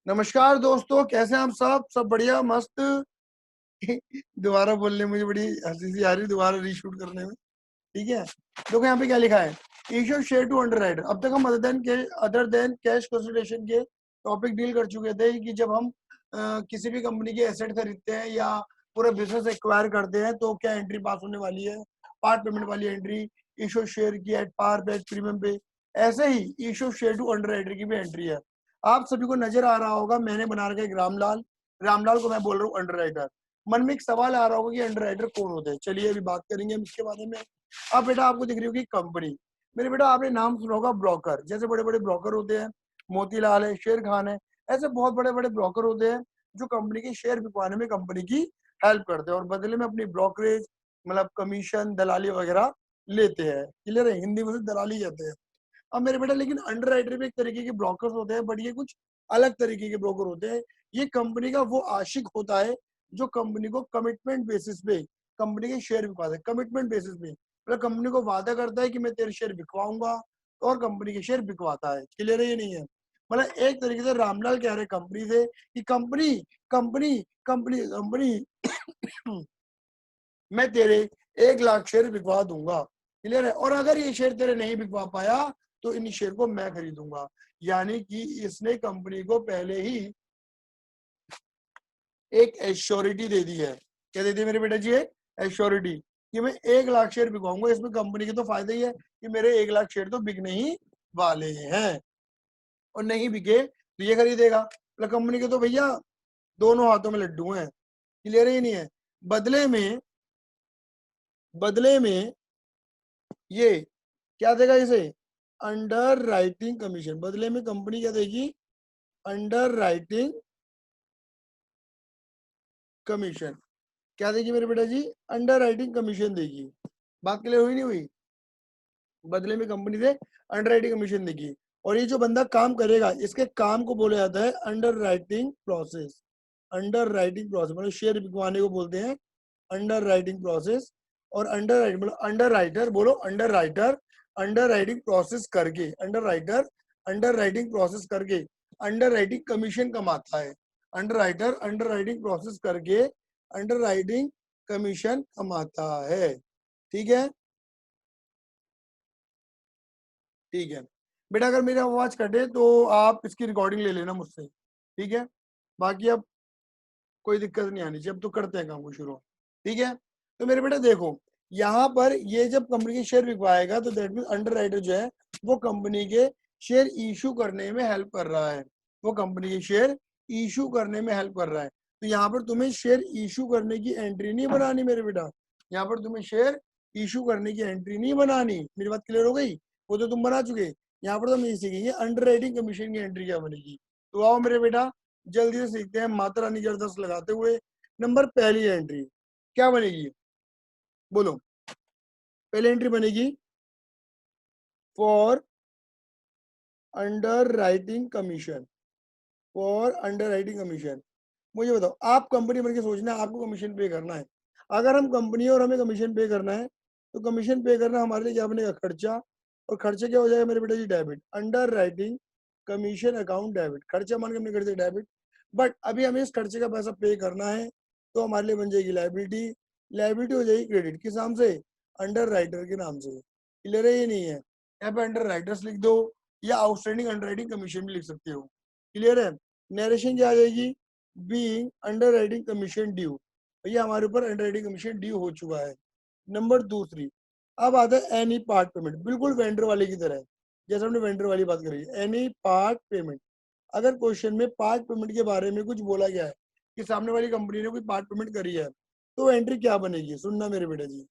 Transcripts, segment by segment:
नमस्कार दोस्तों, कैसे हैं आप सब बढ़िया मस्त। दोबारा बोलने में मुझे बड़ी हंसी सी आ रही, दोबारा रीशूट करने में। ठीक है, देखो यहाँ पे क्या लिखा है, इशू शेयर टू अंडरराइटर। अब तक हम अदर देन कैश कंसिडरेशन के टॉपिक डील कर चुके थे कि जब हम किसी भी कंपनी के एसेट खरीदते हैं या पूरा बिजनेस एक्वायर करते हैं तो क्या एंट्री पास होने वाली है, पार्ट पेमेंट वाली एंट्री, इशू शेयर की एट पार पे प्रीमियम पे। ऐसे ही इशू शेयर टू अंडरराइटर की भी एंट्री है। आप सभी को नजर आ रहा होगा, मैंने बना रखा है रामलाल, रामलाल को मैं बोल रहा हूँ अंडरराइटर। मन में एक सवाल आ रहा होगा कि अंडरराइटर कौन होते हैं। चलिए अभी बात करेंगे हम इसके बारे में। अब बेटा आपको दिख रही होगी कंपनी। मेरे बेटा आपने नाम सुना होगा ब्रोकर, जैसे बड़े बड़े ब्रोकर होते हैं, मोतीलाल है, शेर खान है, ऐसे बहुत बड़े बड़े ब्रोकर होते हैं जो कंपनी के शेयर बिकवाने में कंपनी की हेल्प करते हैं और बदले में अपनी ब्रोकरेज मतलब कमीशन दलाली वगैरह लेते हैं। क्लियर है, हिंदी में से दलाली कहते हैं। अब मेरे बेटा लेकिन अंडरराइटर भी एक तरीके के ब्रोकर्स होते हैं, बट ये कुछ अलग तरीके के ब्रोकर होते हैं। ये कंपनी का वो आशिक होता है जो कंपनी को कमिटमेंट बेसिस पे कंपनी के शेयर बिकवाता है। कमिटमेंट बेसिस पे मतलब कंपनी को वादा करता है कि मैं तेरे शेयर बिकवाऊंगा और कंपनी के शेयर बिकवाता है। क्लियर है ये नहीं है? मतलब एक तरीके से रामलाल कह रहे कंपनी से कि कंपनी कंपनी कंपनी कंपनी मैं तेरे 1 लाख शेयर बिकवा दूंगा। क्लियर है? और अगर ये शेयर तेरे नहीं बिकवा पाया तो इन शेयर को मैं खरीदूंगा। यानी कि इसने कंपनी को पहले ही एक एश्योरिटी दे दी है। क्या दे दी मेरे बेटा जी? एक एश्योरिटी कि मैं 1 लाख शेयर बिकवाऊंगा। इसमें कंपनी के तो फायदा ही है कि मेरे 1 लाख शेयर तो बिकने ही वाले हैं और नहीं बिके तो ये खरीदेगा। मतलब कंपनी के तो भैया दोनों हाथों में लड्डू हैं। क्लियर ही नहीं है? बदले में ये क्या देगा इसे? Under writing commission. बदले में कंपनी क्या देगी? Under writing commission. क्या देगी मेरे बेटा जी? अंडर राइटिंग कमीशन देगी। बात क्लियर हुई नहीं हुई? बदले में कंपनी से अंडर राइटिंग कमीशन देगी। और ये जो बंदा काम करेगा इसके काम को बोला जाता है underwriting process. Underwriting process मतलब शेयर बिकवाने को बोलते हैं अंडर राइटिंग प्रोसेस। और अंडर राइटिंग मतलब अंडर राइटर, बोलो underwriter. Underwriting process करके underwriter underwriting process करके अंडर राइटिंग कमीशन कमाता है। Underwriter underwriting process करके अंडर राइटिंग कमीशन कमाता है। ठीक है, ठीक है बेटा। अगर मेरी आवाज कटे तो आप इसकी रिकॉर्डिंग ले लेना मुझसे। ठीक है, बाकी अब कोई दिक्कत नहीं आनी चाहिए। अब तो करते हैं काम को शुरू। ठीक है, तो मेरे बेटा देखो, यहाँ पर ये जब कंपनी के शेयर बिकवाएगा तो दैट मीन अंडर राइटर जो है वो कंपनी के शेयर इशू करने में हेल्प कर रहा है। वो कंपनी के शेयर इशू करने में हेल्प कर रहा है। तो यहाँ पर तुम्हें शेयर इशू करने की एंट्री नहीं बनानी मेरे बेटा। यहाँ पर तुम्हें शेयर इशू करने की एंट्री नहीं बनानी। मेरी बात क्लियर हो गई? वो तो तुम बना चुके। यहाँ पर तो हम ये सीखेंगे अंडर राइटिंग कमीशन की एंट्री क्या बनेगी। तो आओ मेरे बेटा जल्दी से सीखते हैं माता रानी की अरदस लगाते हुए। नंबर पहली एंट्री क्या बनेगी? बोलो। पहली एंट्री बनेगी for under writing commission. For under writing commission. मुझे बताओ, आप कंपनी बन के सोचना है आपको कमीशन पे करना है। अगर हम कंपनी और हमें कमीशन पे करना है तो कमीशन पे करना हमारे लिए क्या बनेगा? खर्चा। और खर्चे क्या हो जाएगा मेरे बेटा जी? Debit. Underwriting commission account debit. खर्चा मान के हमने कर दिया डेबिट, बट अभी हमें इस खर्चे का पैसा पे करना है तो हमारे लिए बन जाएगी लाइबिलिटी। लाइबिलिटी हो जाएगी क्रेडिट। किस नाम से? अंडर राइटर के नाम से। क्लियर है ये नहीं है? यहाँ पे अंडर राइटर्स लिख दो या आउटस्टैंडिंग अंडर राइटिंग कमीशन भी लिख सकते हो। क्लियर है? नरेशन क्या आ जाएगी? Being underwriting commission due. भैया हमारे ऊपर अंडर राइटिंग कमीशन ड्यू हो चुका है। नंबर दूसरी, अब आता है एनी पार्ट पेमेंट, बिल्कुल वेंडर वाले की तरह। जैसे हमने वेंडर वाली बात करी, एनी पार्ट पेमेंट। अगर क्वेश्चन में पार्ट पेमेंट के बारे में कुछ बोला गया है कि सामने वाली कंपनी ने कोई पार्ट पेमेंट करी है तो एंट्री क्या बनेगी? सुनना मेरे बेटा जी,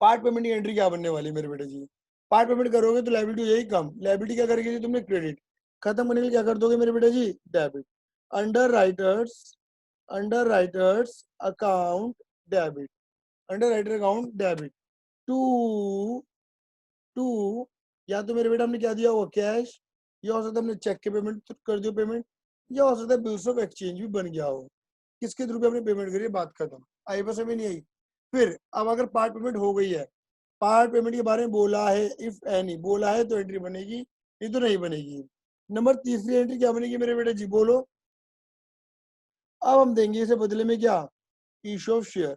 पार्ट पेमेंट की एंट्री क्या बनने वाली है मेरे बेटा जी? पार्ट पेमेंट करोगे तो लाइबिलिटी हो जाएगी कम। लाइबिलिटी क्या करेगी? तुमने क्रेडिट खत्म करने के लिए क्या कर दोगे मेरे बेटा जी? Debit. Underwriters under writers account debit. Underwriter account debit to to या तो मेरे बेटा हमने क्या दिया हुआ? कैश। या हो सकता है हमने चेक के पेमेंट कर दियो पेमेंट। या हो सकता है बिल्स ऑफ एक्सचेंज भी बन गया हो। किसके थ्रू पे हमने पेमेंट करी है? बात खत्म। आई बस में नहीं आई? फिर अब अगर पार्ट पेमेंट हो गई है, पार्ट पेमेंट के बारे में बोला है, इफ एनी बोला है तो एंट्री बनेगी, नहीं तो नहीं बनेगी। नंबर तीसरी एंट्री क्या बनेगी मेरे बेटे जी, बोलो। अब हम देंगे इसे बदले में क्या, इशू ऑफ शेयर।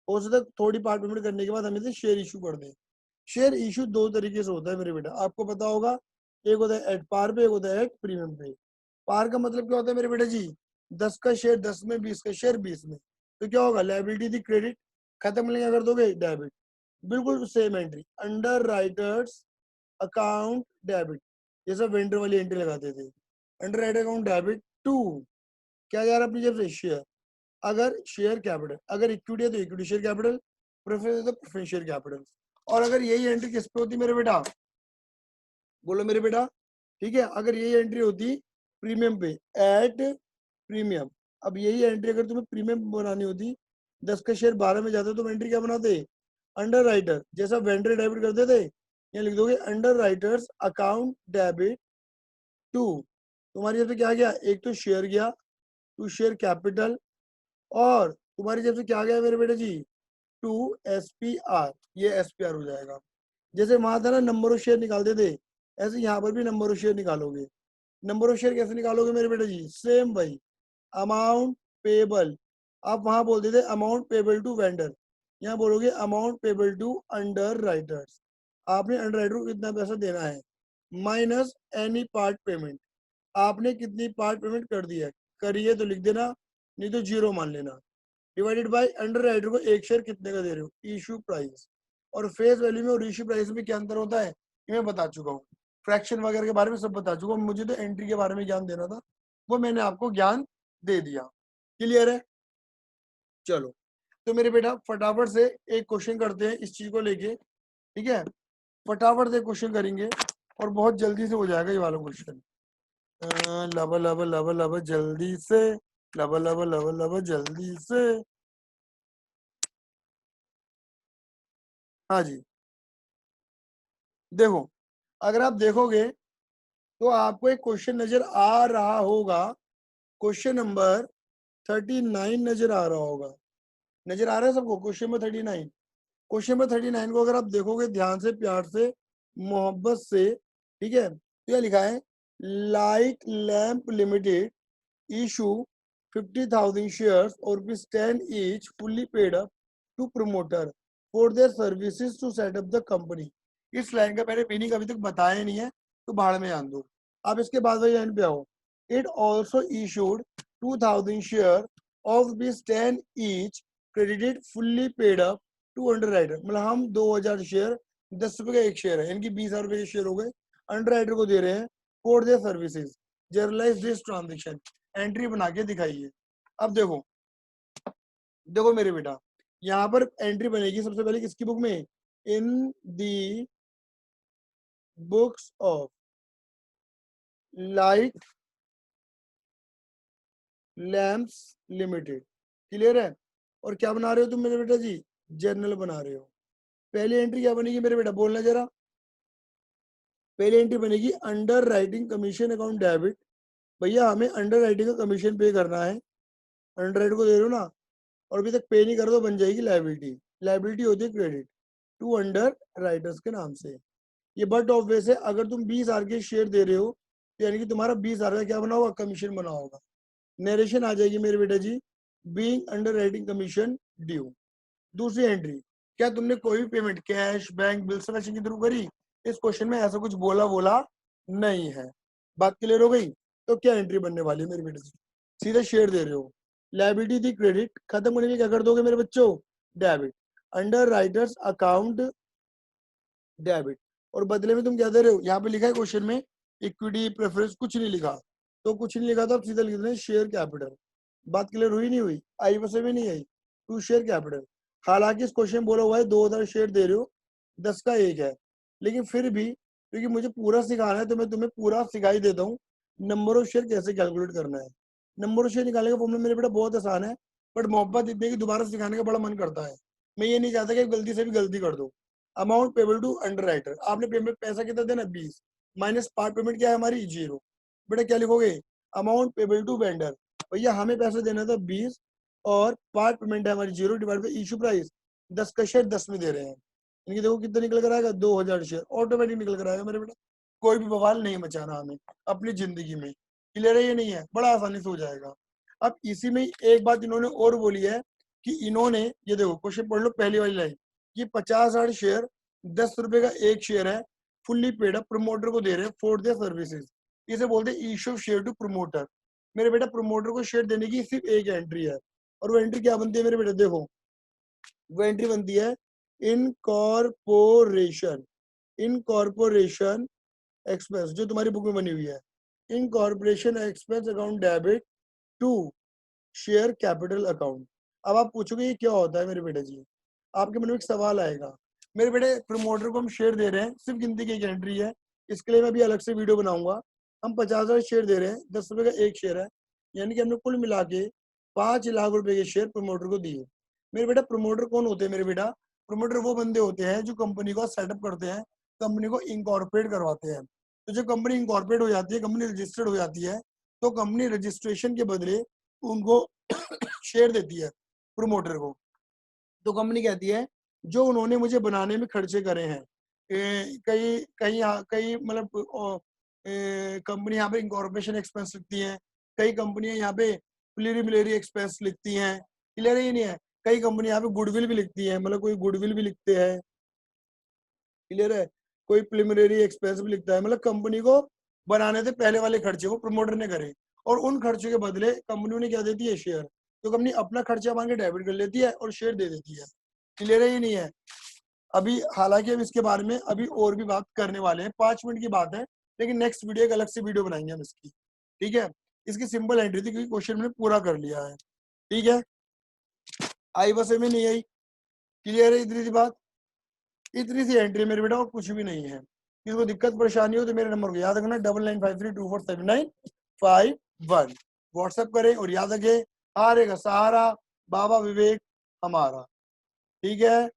हो सकता है थोड़ी पार्ट पेमेंट करने के बाद हम इसे शेयर इशू कर दें। शेयर इशू दो तरीके से होता है मेरे बेटा, आपको पता होगा। एक होता है एट पार पे, एक होता है एट प्रीमियम पे। पार का मतलब क्या होता है मेरे बेटा जी, 10 का शेयर 10 में, 20 का शेयर 20 में। तो क्या होगा, लायबिलिटी थी क्रेडिट, खत्म होने क्या कर दोगे, डेबिट। बिल्कुल same entry, under writers account debit, जैसा वेंडर वाली एंट्री लगाते थे। Underwriter account debit to, क्या जा रहा है अपनी जेब से, शेयर। अगर शेयर कैपिटल, अगर इक्विटी है तो इक्विटी शेयर कैपिटल, प्रेफरेंस है तो प्रेफरेंस शेयर कैपिटल। और अगर यही एंट्री किस पे होती मेरे बेटा, बोलो मेरे बेटा, ठीक है, अगर यही एंट्री होती प्रीमियम पे, एट प्रीमियम। अब यही एंट्री अगर तुम्हें प्रीमियम बनानी होती, 10 का शेयर 12 में जाते तो एंट्री क्या बनाते, अंडर राइटर, जैसा वेंडर डेबिट करते थे, ये लिख दोगे under writers account debit to. तुम्हारी जब से क्या गया, एक तो शेयर गया, टू शेयर कैपिटल, और तुम्हारी जब से क्या गया मेरे बेटे जी, टू SPR, ये SPR हो जाएगा। जैसे वहां था ना नंबर ऑफ शेयर निकालते थे, ऐसे यहाँ पर भी नंबर ऑफ शेयर निकालोगे। नंबर ऑफ शेयर कैसे निकालोगे मेरे बेटे जी, सेम भाई, अमाउंट पेबल। आप वहां बोलते थे अमाउंट पेबल टू वेंडर, यहाँ बोलोगे amount payable to underwriter's. आपने अंडर राइटर को कितना पैसा देना है, माइनस एनी पार्ट पेमेंट, आपने कितनी पार्ट पेमेंट कर दी है, करिए तो लिख देना, नहीं तो जीरो मान लेना, डिवाइडेड बाय अंडर राइटर को एक शेयर कितने का दे रहे हो, इशू प्राइस। और फेस वैल्यू में और इशू प्राइस में क्या अंतर होता है, ये मैं बता चुका हूँ। फ्रैक्शन वगैरह के बारे में सब बता चुका हूँ, मुझे तो एंट्री के बारे में ज्ञान देना था, वो मैंने आपको ज्ञान दे दिया। क्लियर है, चलो। तो मेरे बेटा फटाफट से एक क्वेश्चन करते हैं इस चीज को लेके, ठीक है, फटाफट से क्वेश्चन करेंगे और बहुत जल्दी से हो जाएगा ये वाला क्वेश्चन। लब लब लब लब जल्दी से, लब लब लब लब जल्दी से। हाँ जी, देखो, अगर आप देखोगे तो आपको एक क्वेश्चन नजर आ रहा होगा, क्वेश्चन नंबर 39 नजर आ रहा होगा। नजर आ रहा है सबको क्वेश्चन नंबर 39? क्वेश्चन नंबर 39 को अगर आप देखोगे ध्यान से, प्यार से, मोहब्बत से, ठीक है, तो क्या लिखा है, like lamp limited issue 50,000 shares or rupees 10 each fully paid up to promoter for their services to set up the company। इस लाइन का मैंने मीनिंग अभी तक बताया नहीं है, तो भाड़ में जान दो। अब इसके बाद वही लाइन पे आओ, it also issued 2,000 share of rupees 10 each credited fully paid up to underwriter। मतलब हम 2,000 शेयर, 10 रुपए का एक शेयर है, इनकी 20,000 रुपए के शेयर हो गए, अंडरराइटर को दे रहे हैं for their services, generalized this transaction, entry बना के दिखाइए। अब देखो, देखो मेरे बेटा, यहाँ पर एंट्री बनेगी सबसे पहले किसकी बुक में, in the books of light lamps limited. Clear है, और क्या बना रहे हो तुम मेरे बेटा जी, जर्नल बना रहे हो। पहली एंट्री क्या बनेगी मेरे बेटा, बोलना जरा। पहली एंट्री बनेगी under writing commission account debit, भैया हमें अंडर राइटिंग का कमीशन पे करना है, अंडर राइटर को दे रहे हो ना, और अभी तक पे नहीं कर दो, बन जाएगी लाइबिलिटी। लाइबिलिटी होती है क्रेडिट टू अंडर राइटर्स के नाम से। ये बट ऑफ वे से अगर तुम 20,000 के शेयर दे रहे हो, तो यानी कि तुम्हारा 20,000 का क्या बना होगा, कमीशन बना होगा। नरेशन आ जाएगी मेरे बेटा जी, being underwriting commission due. दूसरी एंट्री, क्या तुमने कोई भी पेमेंट कैश, बैंक, बिल से के थ्रू करी, इस क्वेश्चन में ऐसा कुछ बोला बोला नहीं है। बात क्लियर हो गई, तो क्या एंट्री बनने वाली है मेरे बेटे जी, सीधे शेयर दे रहे हो, लायबिलिटी थी क्रेडिट, खत्म होने में क्या कर दोगे मेरे बच्चों, debit, under writers account debit. और बदले में तुम क्या दे रहे हो, यहाँ पे लिखा है क्वेश्चन में इक्विटी प्रेफरेंस, कुछ नहीं लिखा, तो कुछ नहीं लिखा तो सीधा लिख देना शेयर कैपिटल। बात क्लियर हुई नहीं हुई, आई बस में नहीं आई, टू शेयर कैपिटल। हालांकि इस क्वेश्चन में बोला हुआ है 2,000 शेयर दे रहे हो, 10 का एक है, लेकिन फिर भी क्योंकि मुझे पूरा सिखाना है तो मैं तुम्हें पूरा सिखाई देता हूँ नंबर ऑफ शेयर कैसे कैलकुलेट करना है। नंबर ऑफ शेयर निकालने का फॉर्मूला मेरे बेटा बहुत आसान है, बट मोहब्बत इतनी कि दोबारा सिखाने का बड़ा मन करता है। मैं ये नहीं चाहता कि गलती से भी गलती कर दो। Amount payable to underwriter, आपने पेमेंट पैसा कितना देना, 20, माइनस पार्ट पेमेंट क्या है हमारी, जीरो। बेटा क्या लिखोगे, अमाउंट पेबल टू वेंडर, भैया हमें पैसा देना था 20, और पार्ट पेमेंट है हमारी zero, divide by issue price, 10 का शेयर 10 में दे रहे हैं, इनकी देखो कितना निकल कर आएगा, 2,000 शेयर ऑटोमेटिक निकल कर आएगा मेरे बेटा। कोई भी बवाल नहीं मचाना हमें अपनी जिंदगी में। क्लियर है ये नहीं है, बड़ा आसानी से हो जाएगा। अब इसी में एक बात इन्होंने और बोली है कि इन्होंने, ये देखो क्वेश्चन पढ़ लो पहली वाली लाइन, कि 50,000 शेयर 10 रुपए का एक शेयर है, फुल्ली पेड अप प्रमोटर को दे रहे हैं फॉर देयर सर्विसेज। इसे बोलते हैं issue of share to promoter. मेरे बेटा प्रमोटर को शेयर देने की सिर्फ एक एंट्री है, और वो एंट्री क्या बनती है मेरे बेटे, देखो वो एंट्री बनती है इनकॉर्पोरेशन, इनकॉर्पोरेशन एक्सपेंस, जो तुम्हारी बुक में बनी हुई है, incorporation expense account debit to share capital account. अब आप पूछोगे ये क्या होता है मेरे बेटे जी, आपके मन में एक सवाल आएगा। मेरे बेटे प्रमोटर को हम शेयर दे रहे हैं, सिर्फ गिनती की एक एंट्री है, इसके लिए मैं अभी अलग से वीडियो बनाऊंगा। हम 50,000 शेयर दे रहे हैं, 10 रुपए का एक शेयर है, यानी कि हमने कुल मिला के 5 लाख रुपए के शेयर प्रमोटर को दिए। मेरे बेटा प्रमोटर कौन होते हैं मेरे बेटा, प्रमोटर वो बंदे होते हैं जो कंपनी को सेटअप करते हैं, कंपनी को इंकॉर्पोरेट करवाते हैं। तो जब कंपनी इंकॉर्पोरेट हो जाती है, कंपनी रजिस्टर्ड हो जाती है, तो कंपनी रजिस्ट्रेशन के बदले उनको शेयर देती है प्रमोटर को। तो कंपनी कहती है जो उन्होंने मुझे बनाने में खर्चे करे हैं, कई कई कई मतलब कंपनी यहाँ पे इंकॉर्पोरेशन एक्सपेंस लिखती है, कई कंपनियां यहाँ पे प्रिलिमिनरी एक्सपेंस लिखती हैं। क्लियर है ये नहीं है, कई कंपनी यहाँ पे गुडविल भी लिखती है, मतलब कोई गुडविल भी लिखते हैं। क्लियर है, कोई प्रिलिमिनरी एक्सपेंस भी लिखता है, मतलब कंपनी को बनाने से पहले वाले खर्चे वो प्रमोटर ने करे, और उन खर्चों के बदले कंपनी ने क्या देती है, शेयर। तो कंपनी अपना खर्चा मान के डेबिट कर लेती है और शेयर दे देती है। क्लियर है ये नहीं है। अभी हालांकि हम इसके बारे में अभी और भी बात करने वाले हैं, 5 मिनट की बात है, लेकिन नेक्स्ट वीडियो एक अलग से वीडियो बनाएंगे हम इसकी। ठीक है, इसकी सिंपल एंट्री थी क्योंकि क्वेश्चन मैंने पूरा कर लिया है। ठीक है, आई बस में नहीं आई। क्लियर है इतनी सी बात, इतनी सी एंट्री मेरे बेटा और कुछ भी नहीं है। किसी को दिक्कत परेशानी हो तो मेरे नंबर को याद रखना 9953247951, व्हाट्सएप करें और याद रखें हारे का सहारा बाबा विवेक हमारा। ठीक है।